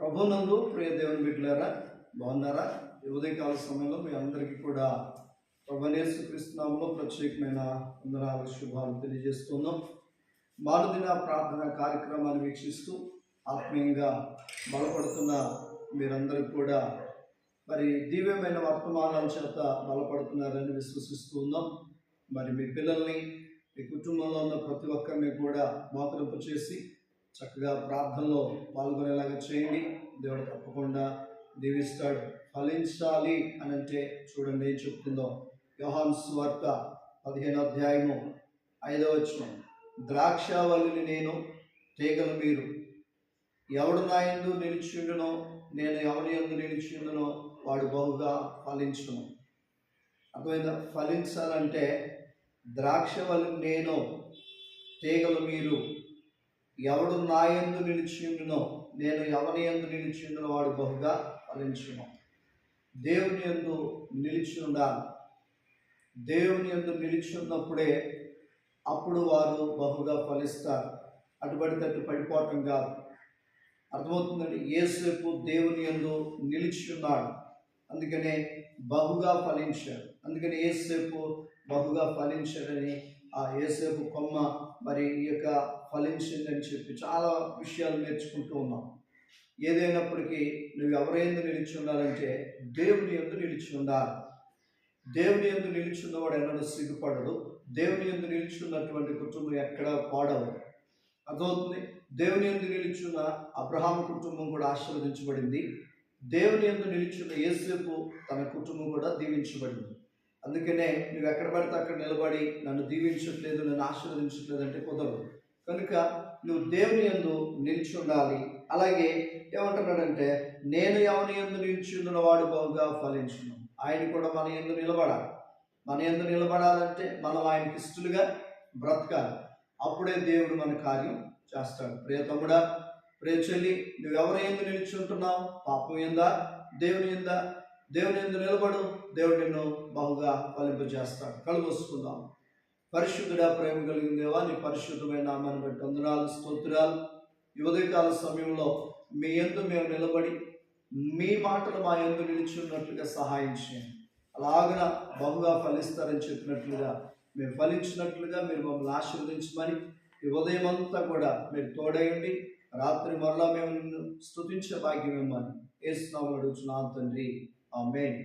ప్రభునందు ప్రియ దేవుని బిడ్డలారా, బాగున్నారా? ఈ ఉదయకాల సమయంలో మీ అందరికీ కూడా ప్రభువైన యేసుక్రీస్తు నామములో ప్రత్యేకమైన వందనాలు, శుభాలు తెలియజేస్తున్నాం. మారుదిన ప్రార్థన కార్యక్రమాన్ని వీక్షిస్తూ ఆత్మీయంగా బలపడుతున్న మీరందరూ కూడా మరి దివ్యమైన వర్తమానాల చేత బలపడుతున్నారని విశ్వసిస్తూ ఉన్నాం. మరి మీ పిల్లల్ని, మీ కుటుంబంలో ఉన్న ప్రతి ఒక్కరిని కూడా మోకరింపు చేసి చక్కగా ప్రార్థనలో పాల్గొనేలాగా చేయండి. దేవుడు తప్పకుండా దీవిస్తాడు. ఫలించాలి అని అంటే చూడండి ఏం చెప్తుందో. యోహాను సువార్త 15వ అధ్యాయము 5వ వచనం, ద్రాక్షావల్లిని నేను, తీగలు మీరు. ఎవడు నా యందు నిలిచిండునో, నేను ఎవరి యందు నిలిచిండునో వాడు బహుగా ఫలించును. అర్థమైందా? ఫలించాలంటే ద్రాక్షవల్లిని నేను, తీగలు మీరు. ఎవడు నా యందు నిలిచిండునో, నేను ఎవరి యందు నిలిచిండునో వాడు బహుగా ఫలించును. దేవుని యందు నిలిచి ఉండాలి. దేవుని యందు నిలిచి ఉన్నప్పుడే అప్పుడు వారు బహుగా ఫలిస్తారు. అటు పడిపోవటం కాదు. అర్థమవుతుందండి? యేసేపు దేవుని యందు నిలిచి ఉన్నాడు, అందుకనే బహుగా ఫలించాడు. అందుకని యేసేపు బహుగా ఫలించాడని ఆ యేసేపు కొమ్మ మరి ఈ యొక్క ఫలించిందని చెప్పి చాలా విషయాలు నేర్చుకుంటూ ఉన్నాం. ఏదైనప్పటికీ నువ్వు ఎవరైందు నిలిచి ఉండాలంటే దేవుని యందు నిలిచి ఉండాలి. దేవుని యందు నిలిచి ఉన్నవాడు ఎన్నడూ సిగ్గుపడడు. దేవుని యందు నిలిచి ఉన్నటువంటి కుటుంబం ఎక్కడా పాడవు. అర్థమవుతుంది? దేవుని యందు నిలిచిన అబ్రహాము కుటుంబం కూడా ఆశీర్వదించబడింది. దేవుని యందు నిలిచిన యేసేపు తన కుటుంబం కూడా దీవించబడింది. అందుకనే నువ్వు ఎక్కడ పడితే అక్కడ నిలబడి నన్ను దీవించట్లేదు, నన్ను ఆశీర్వదించట్లేదు అంటే కుదరదు. కనుక నువ్వు దేవుని యందు నిలిచి ఉండాలి. అలాగే ఏమంటున్నాడంటే, నేను ఎవరి యందు నిలిచి ఉన్న వాడు బహుగా ఫలించును. ఆయన కూడా మన యందు నిలబడాలి. మన యందు నిలబడాలంటే మనం ఆయనకి ఇష్టలుగా బ్రతకాలి. అప్పుడే దేవుడు మన కార్యం చేస్తాడు. ప్రియ తమ్ముడా, ప్రియ చెల్లి, నువ్వెవరి యందు నిలిచి ఉంటున్నావు? పాపం ఎందా, దేవుని ఎందా? దేవుని యందు నిలబడు, దేవుడు నిన్ను బహుగా ఫలింపజేస్తాడు. కళ్ళు మూసుకుందాం. పరిశుద్ధుడా, ప్రేమ కలిగిన దేవా, నీ పరిశుద్ధమైన నామాన్ని బట్టి వందనాలు, స్తోత్రాలు. ఈ ఉదయకాల సమయంలో మీ యందు మేము నిలబడి మీ మాటలు మా యందు నిలిచి ఉన్నట్లుగా సహాయం చేయండి. అలాగన బహుగా ఫలిస్తారని చెప్పినట్లుగా మేము ఫలించినట్లుగా మీరు మమ్మల్ని ఆశీర్వదించమని, ఈ ఉదయం అంతా కూడా మీరు తోడయండి. రాత్రి మరలా మేము నిన్ను స్తుతించే భాగ్యం ఇవ్వమని యేసు నామములో అడుగుచున్నాము తండ్రి. ఆమేన్.